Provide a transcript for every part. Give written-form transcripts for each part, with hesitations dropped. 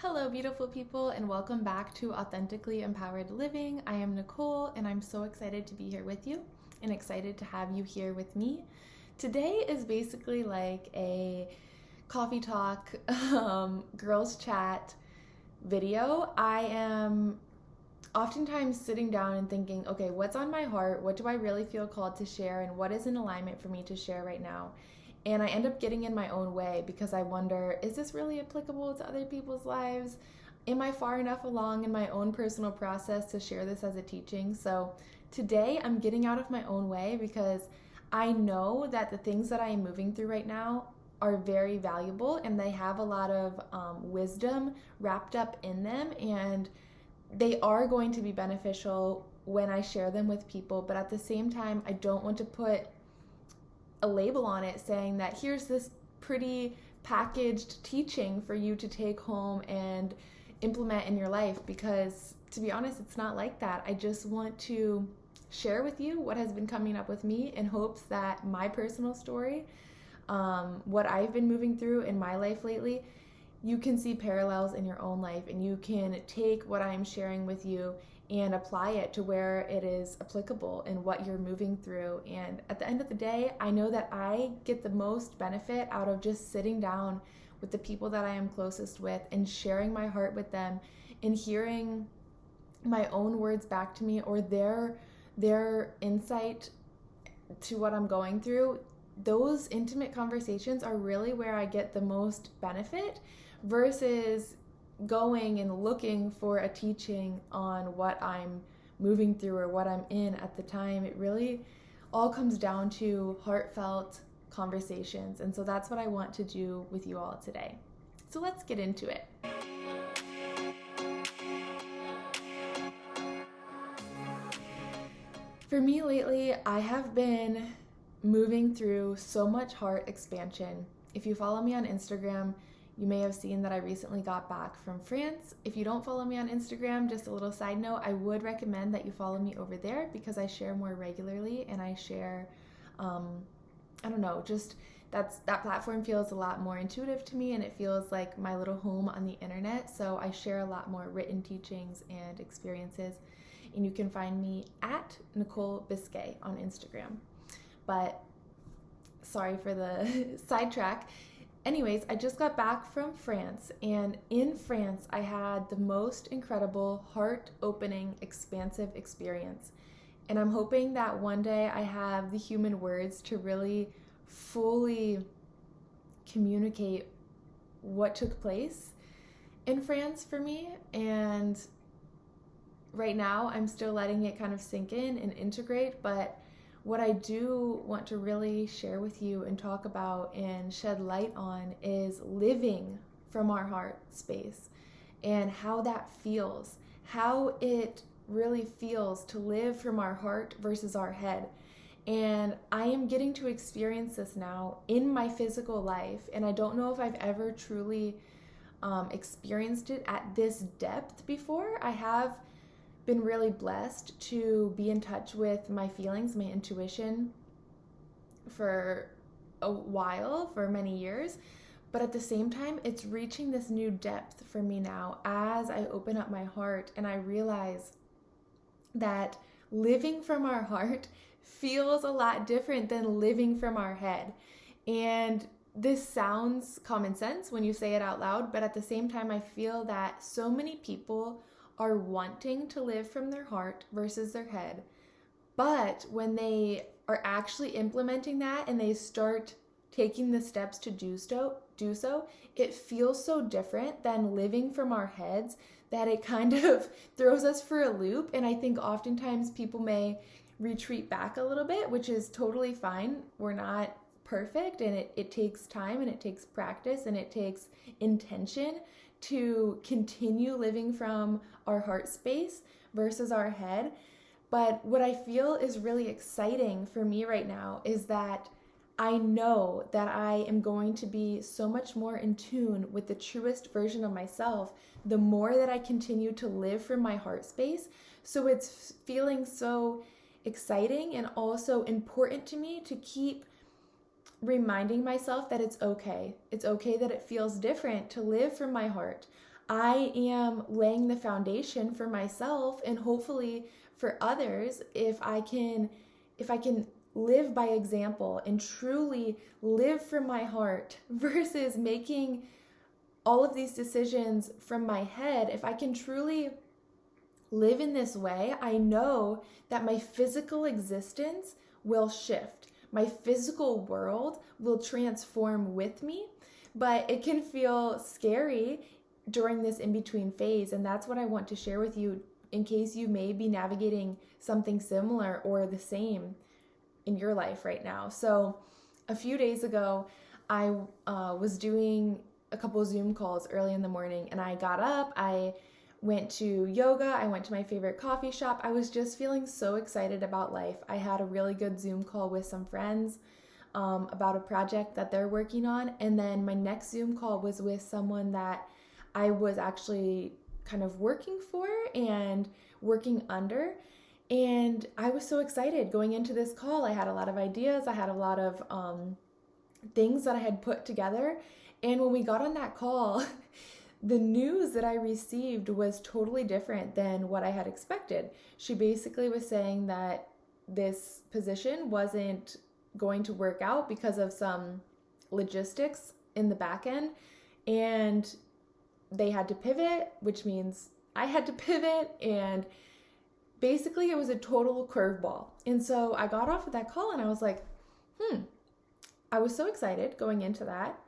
Hello, beautiful people, and welcome back to Authentically Empowered Living. I am Nicole, and I'm so excited to be here with you and excited to have you here with me. Today is basically like a coffee talk, girls chat video. I am oftentimes sitting down and thinking, okay, what's on my heart? What do I really feel called to share? And what is in alignment for me to share right now? And I end up getting in my own way because I wonder, is this really applicable to other people's lives? Am I far enough along in my own personal process to share this as a teaching? So today I'm getting out of my own way because I know that the things that I am moving through right now are very valuable and they have a lot of wisdom wrapped up in them, and they are going to be beneficial when I share them with people. But at the same time, I don't want to put a label on it saying that here's this pretty packaged teaching for you to take home and implement in your life, because to be honest, it's not like that. I just want to share with you what has been coming up with me in hopes that my personal story, what I've been moving through in my life lately, you can see parallels in your own life and you can take what I'm sharing with you and apply it to where it is applicable in what you're moving through. And at the end of the day, I know that I get the most benefit out of just sitting down with the people that I am closest with and sharing my heart with them and hearing my own words back to me, or their insight to what I'm going through. Those intimate conversations are really where I get the most benefit versus going and looking for a teaching on what I'm moving through or what I'm in at the time. It really all comes down to heartfelt conversations. And so that's what I want to do with you all today. So let's get into it. For me lately, I have been moving through so much heart expansion. If you follow me on Instagram, you may have seen that I recently got back from France. If you don't follow me on Instagram, just a little side note, I would recommend that you follow me over there because I share more regularly and I share, I don't know, just that platform feels a lot more intuitive to me and it feels like my little home on the internet. So I share a lot more written teachings and experiences, and you can find me at Nicole Biscay on Instagram. But sorry for the sidetrack. Anyways, I just got back from France, and in France, I had the most incredible, heart-opening, expansive experience. And I'm hoping that one day I have the human words to really fully communicate what took place in France for me. And right now, I'm still letting it kind of sink in and integrate, but what I do want to really share with you and talk about and shed light on is living from our heart space and how that feels, how it really feels to live from our heart versus our head. And I am getting to experience this now in my physical life, and I don't know if I've ever truly experienced it at this depth before. I have been really blessed to be in touch with my feelings, my intuition for a while, for many years. But at the same time, it's reaching this new depth for me now as I open up my heart and I realize that living from our heart feels a lot different than living from our head. And this sounds common sense when you say it out loud, but at the same time, I feel that so many people are wanting to live from their heart versus their head. But when they are actually implementing that and they start taking the steps to do so, it feels so different than living from our heads that it kind of throws us for a loop. And I think oftentimes people may retreat back a little bit, which is totally fine. We're not perfect, and it takes time and it takes practice and it takes intention to continue living from our heart space versus our head. But what I feel is really exciting for me right now is that I know that I am going to be so much more in tune with the truest version of myself the more that I continue to live from my heart space. So it's feeling so exciting and also important to me to keep reminding myself that it's okay. It's okay that it feels different to live from my heart. I am laying the foundation for myself and hopefully for others if I can live by example and truly live from my heart versus making all of these decisions from my head. If I can truly live in this way, I know that my physical existence will shift. My physical world will transform with me, but it can feel scary during this in-between phase. And that's what I want to share with you in case you may be navigating something similar or the same in your life right now. So a few days ago, I was doing a couple Zoom calls early in the morning, and I got up, I went to yoga, I went to my favorite coffee shop. I was just feeling so excited about life. I had a really good Zoom call with some friends about a project that they're working on, and then my next Zoom call was with someone that I was actually kind of working for and working under. And I was so excited going into this call. I had a lot of ideas. I had a lot of things that I had put together. And when we got on that call, the news that I received was totally different than what I had expected. She basically was saying that this position wasn't going to work out because of some logistics in the back end. And they had to pivot, which means I had to pivot, and basically it was a total curveball. And so I got off of that call and I was like, I was so excited going into that.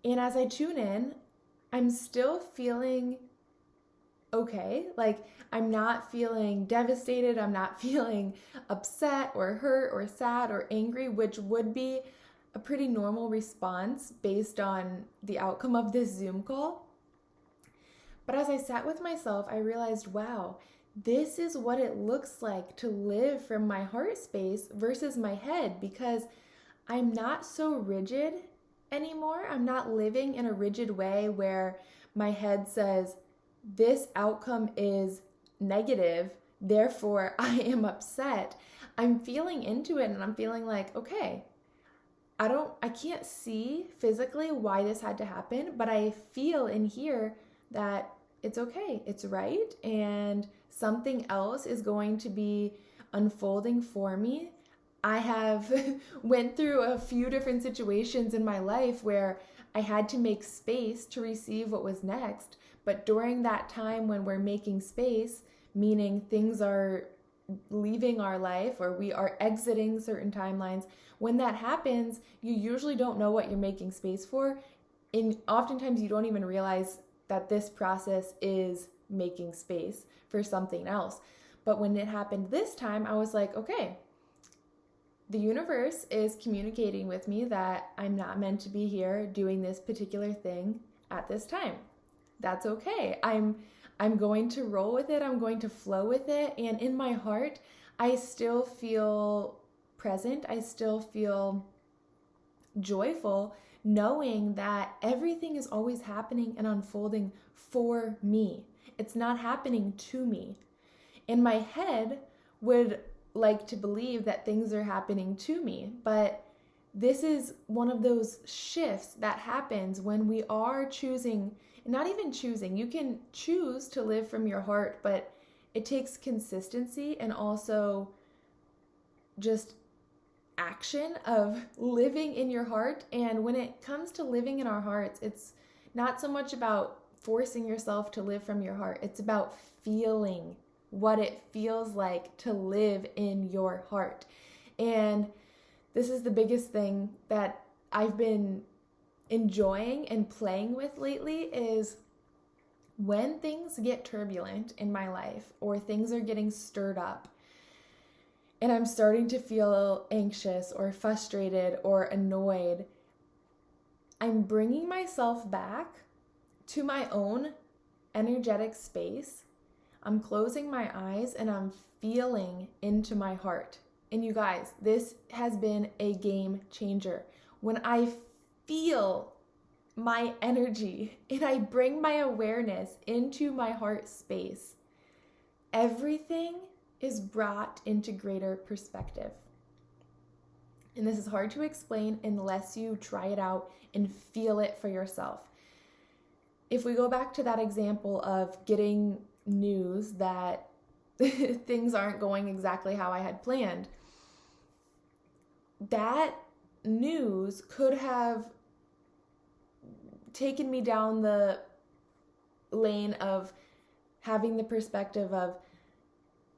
And as I tune in, I'm still feeling okay. Like, I'm not feeling devastated. I'm not feeling upset or hurt or sad or angry, which would be a pretty normal response based on the outcome of this Zoom call. But as I sat with myself, I realized, wow, this is what it looks like to live from my heart space versus my head, because I'm not so rigid anymore. I'm not living in a rigid way where my head says, this outcome is negative, therefore I am upset. I'm feeling into it and I'm feeling like, okay, I can't see physically why this had to happen, but I feel and hear that it's okay, it's right, and something else is going to be unfolding for me. I have went through a few different situations in my life where I had to make space to receive what was next. But during that time when we're making space, meaning things are leaving our life or we are exiting certain timelines, when that happens, you usually don't know what you're making space for. And oftentimes you don't even realize that this process is making space for something else. But when it happened this time, I was like, okay, the universe is communicating with me that I'm not meant to be here doing this particular thing at this time. That's okay. I'm going to roll with it. I'm going to flow with it. And in my heart, I still feel present. I still feel joyful knowing that everything is always happening and unfolding for me. It's not happening to me. In my head would like to believe that things are happening to me, but this is one of those shifts that happens when we are choosing, not even choosing, you can choose to live from your heart, but it takes consistency and also just action of living in your heart. And when it comes to living in our hearts, it's not so much about forcing yourself to live from your heart. It's about feeling what it feels like to live in your heart. And this is the biggest thing that I've been enjoying and playing with lately is when things get turbulent in my life or things are getting stirred up and I'm starting to feel anxious or frustrated or annoyed, I'm bringing myself back to my own energetic space. I'm closing my eyes and I'm feeling into my heart. And you guys, this has been a game changer. When I feel my energy and I bring my awareness into my heart space, everything is brought into greater perspective. And this is hard to explain unless you try it out and feel it for yourself. if we go back to that example of getting news that things aren't going exactly how I had planned, that news could have taken me down the lane of having the perspective of,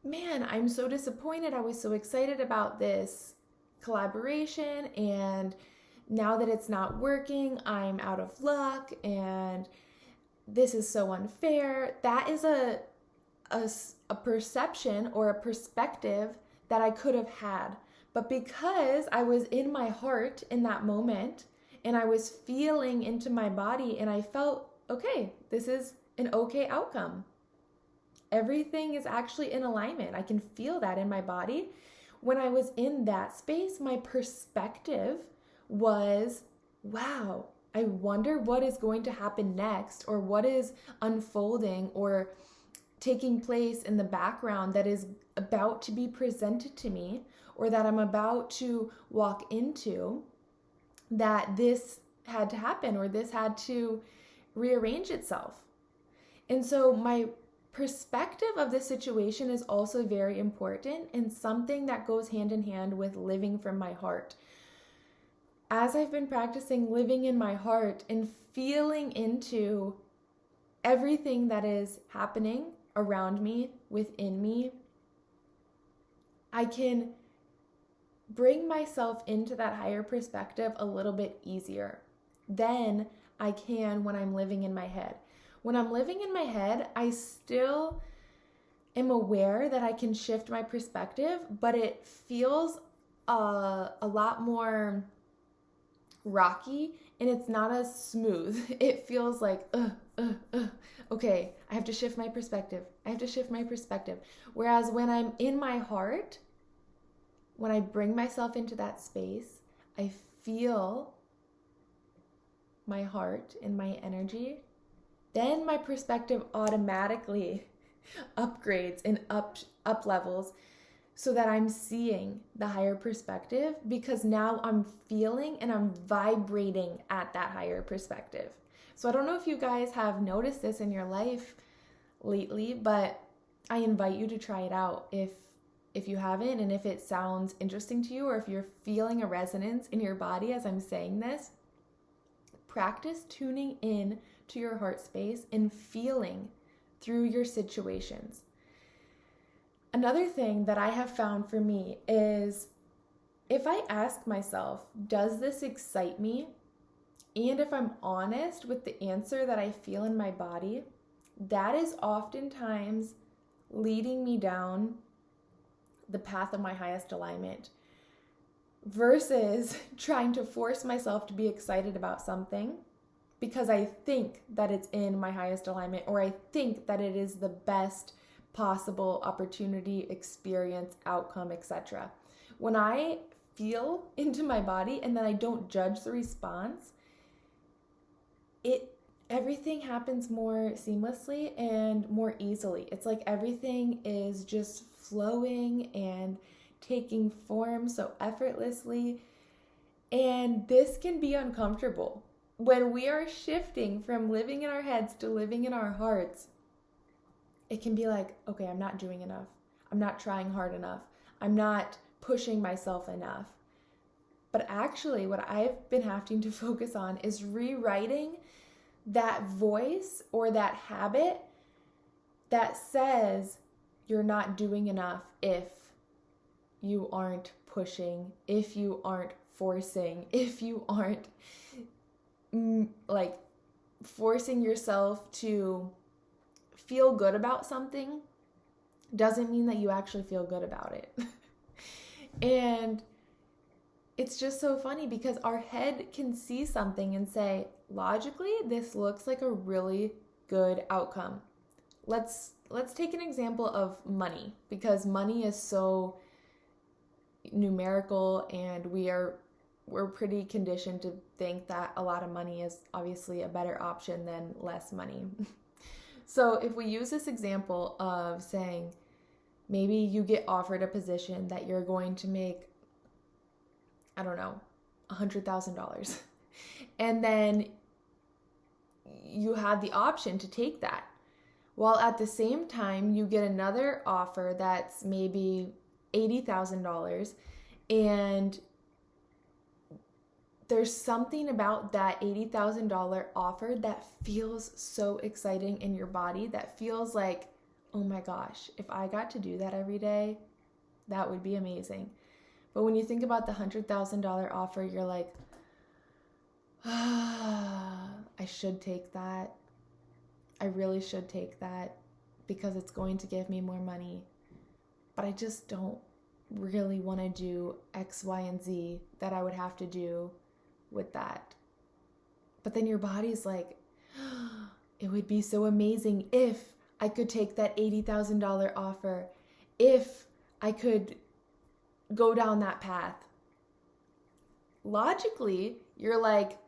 man, I'm so disappointed. I was so excited about this collaboration, and now that it's not working, I'm out of luck, and this is so unfair. That is a perception or a perspective that I could have had. But because I was in my heart in that moment, and I was feeling into my body, and I felt, okay, this is an okay outcome. Everything is actually in alignment. I can feel that in my body. When I was in that space, my perspective was, wow, I wonder what is going to happen next, or what is unfolding or taking place in the background that is about to be presented to me, or that I'm about to walk into, that this had to happen, or this had to rearrange itself. And so my perspective of the situation is also very important, and something that goes hand in hand with living from my heart. As I've been practicing living in my heart and feeling into everything that is happening around me, within me, I can bring myself into that higher perspective a little bit easier than I can when I'm living in my head. When I'm living in my head, I still am aware that I can shift my perspective, but it feels a lot more rocky, and it's not as smooth. It feels like, okay, I have to shift my perspective. I have to shift my perspective. Whereas when I'm in my heart, when I bring myself into that space, I feel my heart and my energy, then my perspective automatically upgrades and up levels, so that I'm seeing the higher perspective, because now I'm feeling and I'm vibrating at that higher perspective. So I don't know if you guys have noticed this in your life lately, but I invite you to try it out if you haven't, and if it sounds interesting to you, or if you're feeling a resonance in your body as I'm saying this. Practice tuning in to your heart space and feeling through your situations. Another thing that I have found for me is, if I ask myself, does this excite me? And if I'm honest with the answer that I feel in my body, that is oftentimes leading me down the path of my highest alignment, versus trying to force myself to be excited about something because I think that it's in my highest alignment, or I think that it is the best possible opportunity, experience, outcome, etc. When I feel into my body and then I don't judge the response, everything happens more seamlessly and more easily. It's like everything is just flowing and taking form so effortlessly. And this can be uncomfortable. When we are shifting from living in our heads to living in our hearts, it can be like, okay, I'm not doing enough. I'm not trying hard enough. I'm not pushing myself enough. But actually, what I've been having to focus on is rewriting that voice or that habit that says you're not doing enough if you aren't pushing, if you aren't forcing, if you aren't like forcing yourself to feel good about something, doesn't mean that you actually feel good about it. And it's just so funny because our head can see something and say, logically, this looks like a really good outcome. Let's take an example of money, because money is so numerical, and we're pretty conditioned to think that a lot of money is obviously a better option than less money. So if we use this example of saying, maybe you get offered a position that you're going to make, I don't know, $100,000. And then you had the option to take that. While at the same time, you get another offer that's maybe $80,000, and there's something about that $80,000 offer that feels so exciting in your body, that feels like, oh my gosh, if I got to do that every day, that would be amazing. But when you think about the $100,000 offer, you're like, I should take that. I really should take that because it's going to give me more money. But I just don't really want to do X, Y, and Z that I would have to do with that. But then your body's like, it would be so amazing if I could take that $80,000 offer, if I could go down that path. Logically, you're like,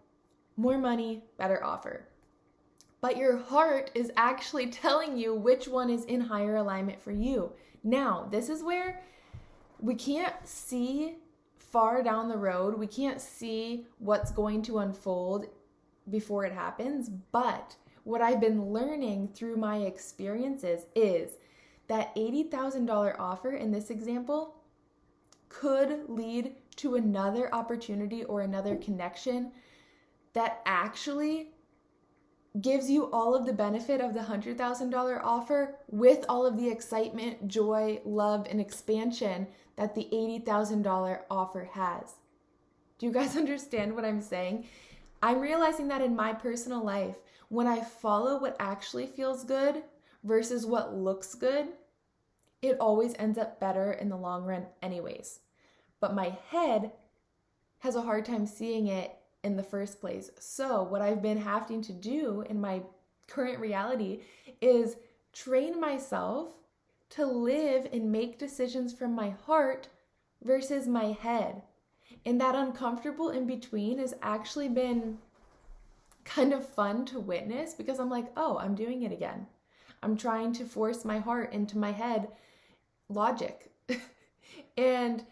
more money, better offer. But your heart is actually telling you which one is in higher alignment for you. Now, this is where we can't see far down the road. We can't see what's going to unfold before it happens. But what I've been learning through my experiences is that $80,000 offer in this example could lead to another opportunity or another connection that actually gives you all of the benefit of the $100,000 offer with all of the excitement, joy, love, and expansion that the $80,000 offer has. Do you guys understand what I'm saying? I'm realizing that in my personal life, when I follow what actually feels good versus what looks good, it always ends up better in the long run anyways. But my head has a hard time seeing it in the first place. So what I've been having to do in my current reality is train myself to live and make decisions from my heart versus my head. And that uncomfortable in between has actually been kind of fun to witness because I'm like, oh, I'm doing it again. I'm trying to force my heart into my head logic. And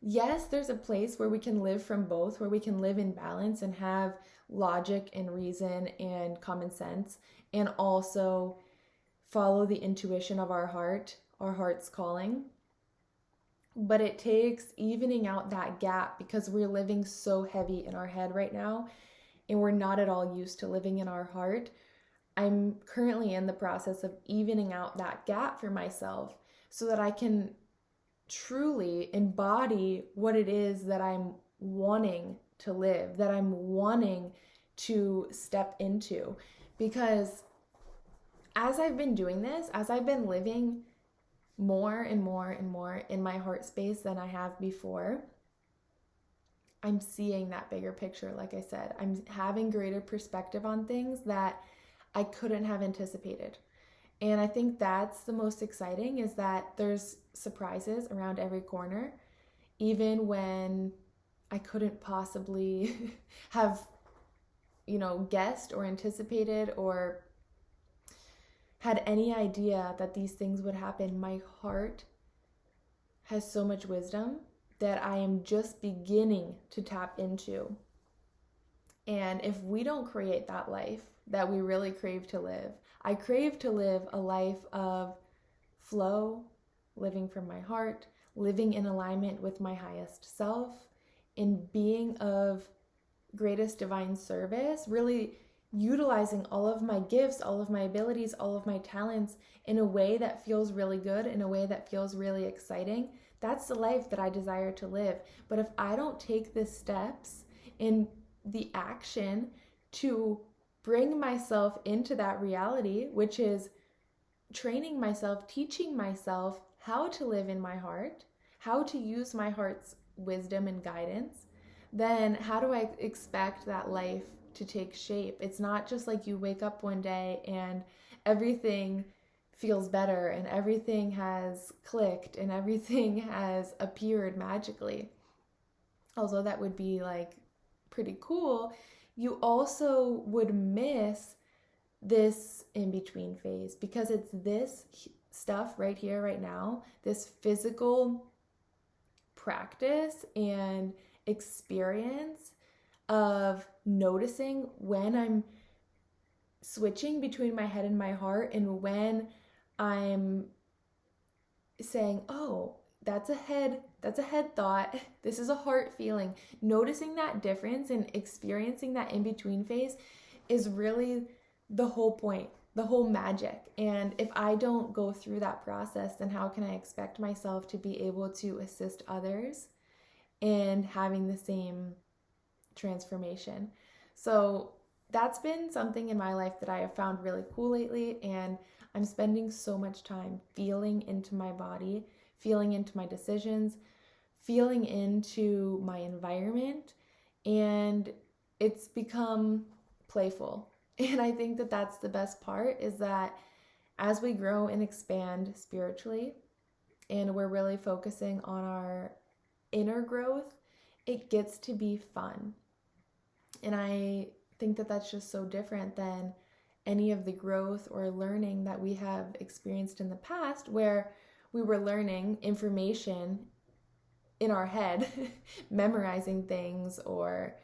yes, there's a place where we can live from both, where we can live in balance and have logic and reason and common sense, and also follow the intuition of our heart's calling. But it takes evening out that gap because we're living so heavy in our head right now, and we're not at all used to living in our heart. I'm currently in the process of evening out that gap for myself so that I can truly embody what it is that I'm wanting to live, that I'm wanting to step into. Because as I've been doing this, as I've been living more and more and more in my heart space than I have before, I'm seeing that bigger picture. Like I said, I'm having greater perspective on things that I couldn't have anticipated. And I think that's the most exciting, is that there's surprises around every corner, even when I couldn't possibly have, guessed or anticipated or had any idea that these things would happen. My heart has so much wisdom that I am just beginning to tap into. And if we don't create that life that we really crave to live, I crave to live a life of flow, living from my heart, living in alignment with my highest self, in being of greatest divine service, really utilizing all of my gifts, all of my abilities, all of my talents in a way that feels really good, in a way that feels really exciting. That's the life that I desire to live. But if I don't take the steps in the action to bring myself into that reality, which is training myself, teaching myself how to live in my heart, how to use my heart's wisdom and guidance, then how do I expect that life to take shape? It's not just like you wake up one day and everything feels better and everything has clicked and everything has appeared magically. Although that would be like pretty cool, you also would miss this in-between phase, because it's this stuff right here, right now, this physical practice and experience of noticing when I'm switching between my head and my heart, and when I'm saying, oh, that's a head thought, this is a heart feeling. Noticing that difference and experiencing that in between phase is really the whole point, the whole magic. And if I don't go through that process, then how can I expect myself to be able to assist others in having the same transformation? So that's been something in my life that I have found really cool lately, and I'm spending so much time feeling into my body, feeling into my decisions, feeling into my environment, and it's become playful. And I think that that's the best part, is that as we grow and expand spiritually, and we're really focusing on our inner growth, it gets to be fun. And I think that that's just so different than any of the growth or learning that we have experienced in the past, where we were learning information in our head, memorizing things, or,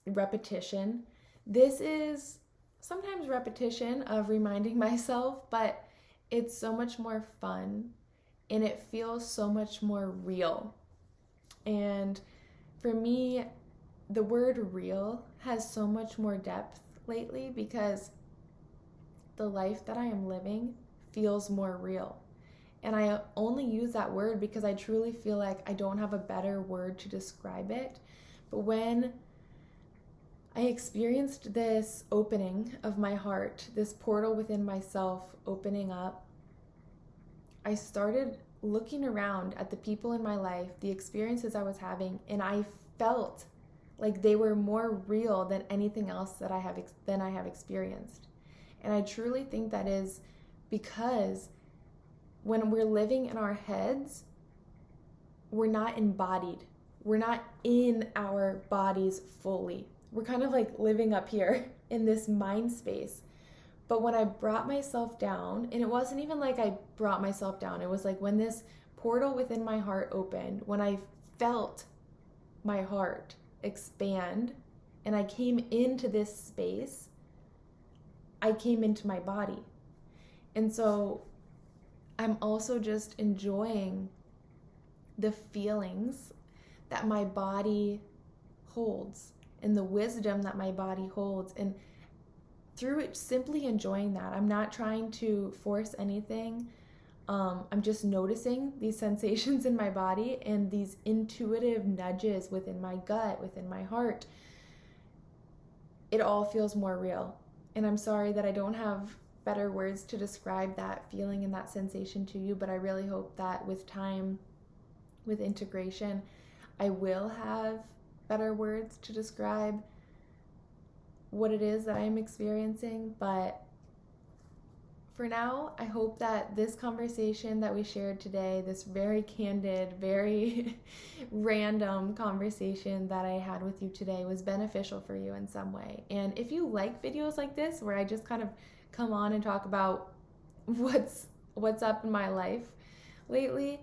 repetition. This is sometimes repetition of reminding myself, but it's so much more fun and it feels so much more real. And for me, the word real has so much more depth lately, because the life that I am living feels more real. And I only use that word because I truly feel like I don't have a better word to describe it. But when I experienced this opening of my heart, this portal within myself opening up, I started looking around at the people in my life, the experiences I was having, and I felt like they were more real than anything else that I have experienced. And I truly think that is because when we're living in our heads, we're not embodied. We're not in our bodies fully. We're kind of like living up here in this mind space. But when I brought myself down, and it wasn't even like I brought myself down, it was like when this portal within my heart opened, when I felt my heart expand and I came into this space, I came into my body. And so I'm also just enjoying the feelings that my body holds and the wisdom that my body holds. And through it, simply enjoying that. I'm not trying to force anything. I'm just noticing these sensations in my body and these intuitive nudges within my gut, within my heart. It all feels more real. And I'm sorry that I don't have better words to describe that feeling and that sensation to you, but I really hope that with time, with integration, I will have better words to describe what it is that I'm experiencing. But for now, I hope that this conversation that we shared today, this very candid, very random conversation that I had with you today, was beneficial for you in some way. And if you like videos like this, where I just kind of come on and talk about what's up in my life lately,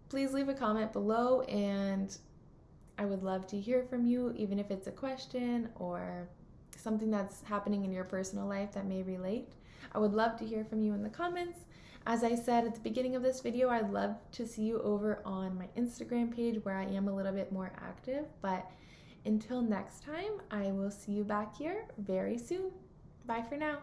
please leave a comment below, and I would love to hear from you, even if it's a question or something that's happening in your personal life that may relate. I would love to hear from you in the comments. As I said at the beginning of this video, I'd love to see you over on my Instagram page, where I am a little bit more active. But until next time, I will see you back here very soon. Bye for now.